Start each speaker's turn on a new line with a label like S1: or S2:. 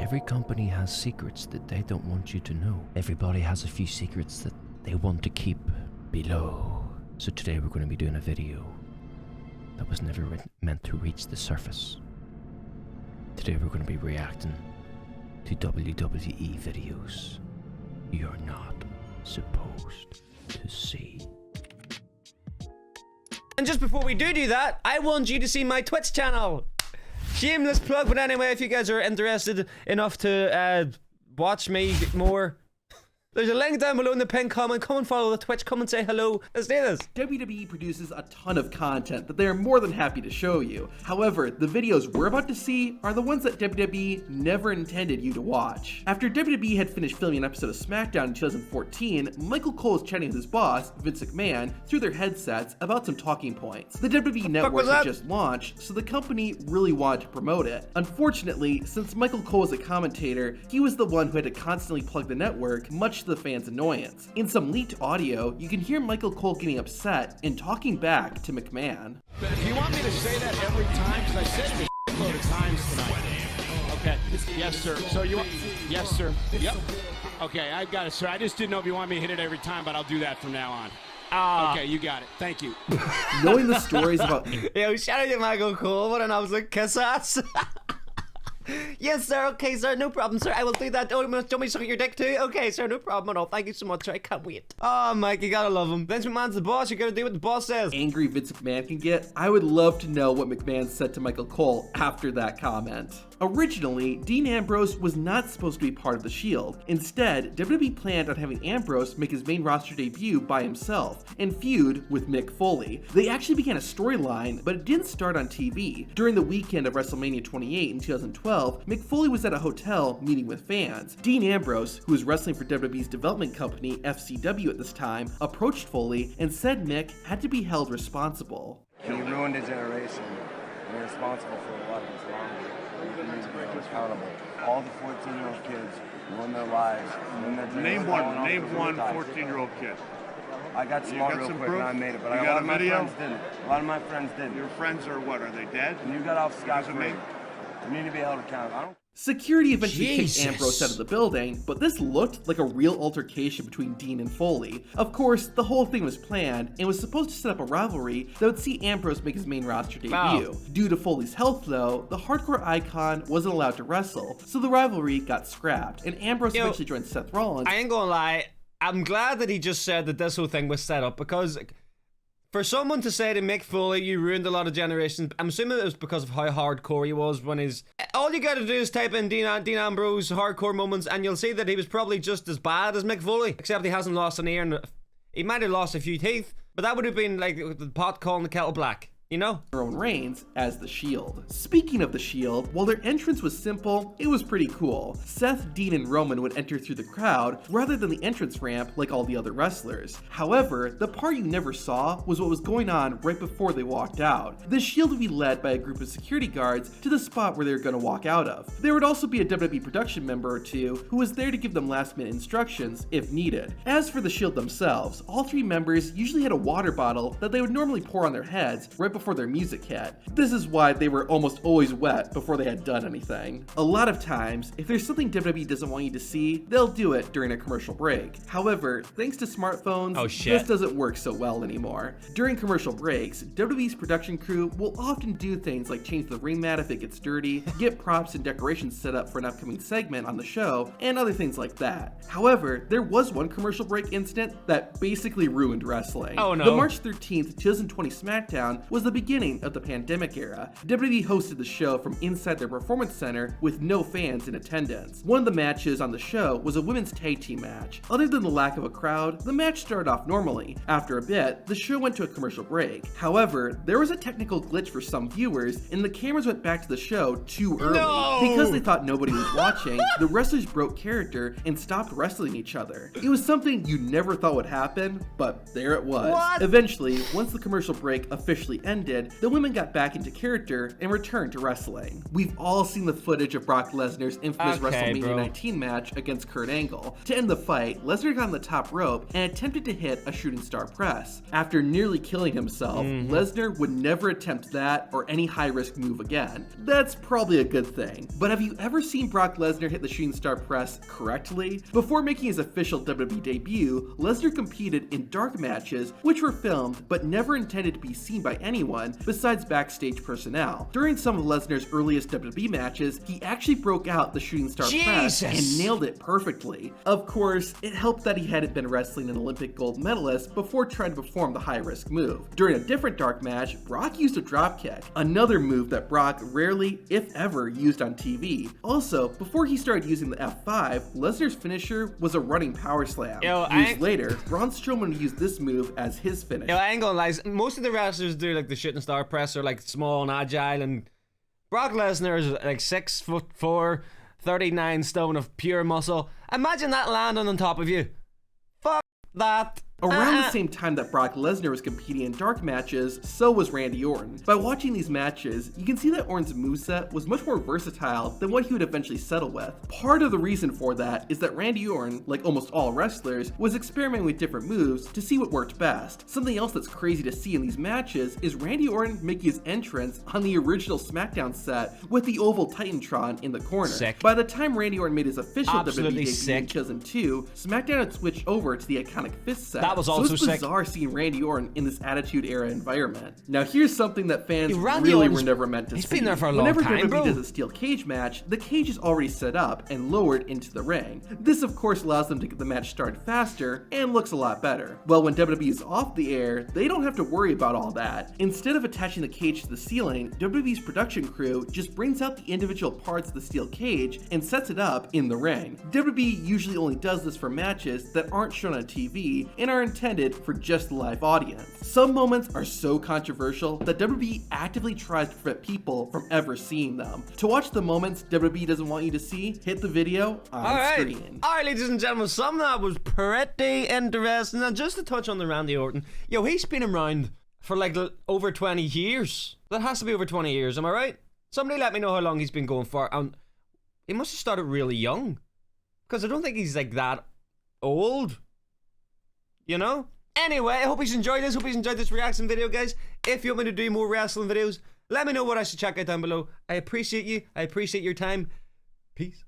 S1: Every company has secrets that they don't want you to know. Everybody has a few secrets that they want to keep below. So today we're going to be doing a video that was never meant to reach the surface. Today we're going to be reacting to WWE videos you're not supposed to see. And just before we do that, I want you to see my Twitch channel. Shameless plug, but anyway, if you guys are interested enough to watch me more, there's a link down below in the pinned comment. Come and follow the Twitch. Come and say hello. Let's do this.
S2: WWE produces a ton of content that they are more than happy to show you. However, the videos we're about to see are the ones that WWE never intended you to watch. After WWE had finished filming an episode of SmackDown in 2014, Michael Cole was chatting with his boss, Vince McMahon, through their headsets about some talking points. The WWE Network had just launched, so the company really wanted to promote it. Unfortunately, since Michael Cole was a commentator, he was the one who had to constantly plug the network, much to the fans' annoyance. In some leaked audio, you can hear Michael Cole getting upset and talking back to McMahon.
S3: Do you want me to say that every time? Because I said it a load of times tonight. Okay. Yes, sir. So you want... Yes, sir. Yep. Okay, I got it, sir. I just didn't know if you want me to hit it every time, but I'll do that from now on. Okay, you got it. Thank you.
S2: Knowing the stories about...
S1: Yo, shout out to Michael Cole. What an absolute kiss ass. Yes, sir. Okay, sir. No problem, sir. I will do that. Oh, you want me to suck your dick too? Okay, sir. No problem at all. Thank you so much, sir. I can't wait. Oh, Mike, you gotta love him. Vince McMahon's the boss. You gotta do what the boss says.
S2: Angry Vince McMahon can get. I would love to know what McMahon said to Michael Cole after that comment. Originally, Dean Ambrose was not supposed to be part of the Shield. Instead, WWE planned on having Ambrose make his main roster debut by himself and feud with Mick Foley. They actually began a storyline, but it didn't start on TV. During the weekend of WrestleMania 28 in 2012, Mick Foley was at a hotel meeting with fans. Dean Ambrose, who was wrestling for WWE's development company FCW at this time, approached Foley and said Mick had to be held responsible.
S4: You ruined a generation. You're responsible for a lot of what's wrong with it. You need to be held accountable. All the 14-year-old kids ruin their lives, ruin their dreams.
S5: Name one 14-year-old kid.
S4: I got smart real quick and I made it, but a lot of my friends didn't. A lot of my friends didn't.
S5: Your friends are what? Are they dead?
S4: And you got off scot-free. You need to be held accountable.
S2: Security eventually kicked Ambrose out of the building, but this looked like a real altercation between Dean and Foley. Of course, the whole thing was planned and was supposed to set up a rivalry that would see Ambrose make his main roster debut. Due to Foley's health though, the hardcore icon wasn't allowed to wrestle, so the rivalry got scrapped, and Ambrose eventually joined Seth Rollins.
S1: I ain't gonna lie, I'm glad that he just said that this whole thing was set up, because for someone to say to Mick Foley, you ruined a lot of generations, I'm assuming it was because of how hardcore he was when he's... All you gotta do is type in Dean Ambrose hardcore moments and you'll see that he was probably just as bad as Mick Foley, except he hasn't lost an ear and he might have lost a few teeth, but that would have been like the pot calling the kettle black. You know?
S2: Roman Reigns as the Shield. Speaking of the Shield, while their entrance was simple, it was pretty cool. Seth, Dean, and Roman would enter through the crowd rather than the entrance ramp like all the other wrestlers. However, the part you never saw was what was going on right before they walked out. The Shield would be led by a group of security guards to the spot where they were going to walk out of. There would also be a WWE production member or two who was there to give them last-minute instructions if needed. As for the Shield themselves, all three members usually had a water bottle that they would normally pour on their heads right before their music hit. This is why they were almost always wet before they had done anything. A lot of times, if there's something WWE doesn't want you to see, they'll do it during a commercial break. However, thanks to smartphones, this doesn't work so well anymore. During commercial breaks, WWE's production crew will often do things like change the ring mat if it gets dirty, get props and decorations set up for an upcoming segment on the show, and other things like that. However, there was one commercial break incident that basically ruined wrestling.
S1: Oh no.
S2: The March 13th, 2020 SmackDown was the beginning of the pandemic era. WWE hosted the show from inside their performance center with no fans in attendance. One of the matches on the show was a women's tag team match. Other than the lack of a crowd, the match started off normally. After a bit, the show went to a commercial break. However, there was a technical glitch for some viewers and the cameras went back to the show too early. Because they thought nobody was watching, the wrestlers broke character and stopped wrestling each other. It was something you never thought would happen, but there it was. Eventually, once the commercial break officially ended, ended, the women got back into character and returned to wrestling. We've all seen the footage of Brock Lesnar's infamous WrestleMania 19 match against Kurt Angle. To end the fight, Lesnar got on the top rope and attempted to hit a shooting star press. After nearly killing himself, Lesnar would never attempt that or any high-risk move again. That's probably a good thing. But have you ever seen Brock Lesnar hit the shooting star press correctly? Before making his official WWE debut, Lesnar competed in dark matches which were filmed but never intended to be seen by anyone besides backstage personnel. During some of Lesnar's earliest WWE matches, he actually broke out the shooting star press and nailed it perfectly. Of course, it helped that he hadn't been wrestling an Olympic gold medalist before trying to perform the high-risk move. During a different dark match, Brock used a dropkick, another move that Brock rarely, if ever, used on TV. Also, before he started using the F5, Lesnar's finisher was a running power slam. Years later, Braun Strowman used this move as his finish.
S1: I ain't gonna lie, most of the wrestlers do like the shooting star press are like small and agile, and Brock Lesnar is like 6'4", 39 stone of pure muscle. Imagine that landing on top of you. Fuck that.
S2: Around the same time that Brock Lesnar was competing in dark matches, so was Randy Orton. By watching these matches, you can see that Orton's moveset was much more versatile than what he would eventually settle with. Part of the reason for that is that Randy Orton, like almost all wrestlers, was experimenting with different moves to see what worked best. Something else that's crazy to see in these matches is Randy Orton making his entrance on the original SmackDown set with the oval Titantron in the corner.
S1: Sick.
S2: By the time Randy Orton made his official
S1: Absolutely
S2: WWE debut in 2002, SmackDown had switched over to the iconic fist set.
S1: That was also
S2: it's bizarre seeing Randy Orton in this Attitude Era environment. Now here's something that fans really were never meant to see.
S1: He's been there for a long
S2: Whenever
S1: time,
S2: WWE does a steel cage match, the cage is already set up and lowered into the ring. This of course allows them to get the match started faster and looks a lot better. Well, when WWE is off the air, they don't have to worry about all that. Instead of attaching the cage to the ceiling, WWE's production crew just brings out the individual parts of the steel cage and sets it up in the ring. WWE usually only does this for matches that aren't shown on TV and are intended for just the live audience. Some moments are so controversial that WWE actively tries to prevent people from ever seeing them. To watch the moments WWE doesn't want you to see, hit the video on screen.
S1: Alright, ladies and gentlemen, some of that was pretty interesting. And just to touch on the Randy Orton, he's been around for like over 20 years. That has to be over 20 years, am I right? Somebody let me know how long he's been going for. He must have started really young, because I don't think he's like that old, you know? Anyway, I hope you enjoyed this. Hope you enjoyed this reaction video, guys. If you want me to do more wrestling videos, let me know what I should check out down below. I appreciate you. I appreciate your time. Peace.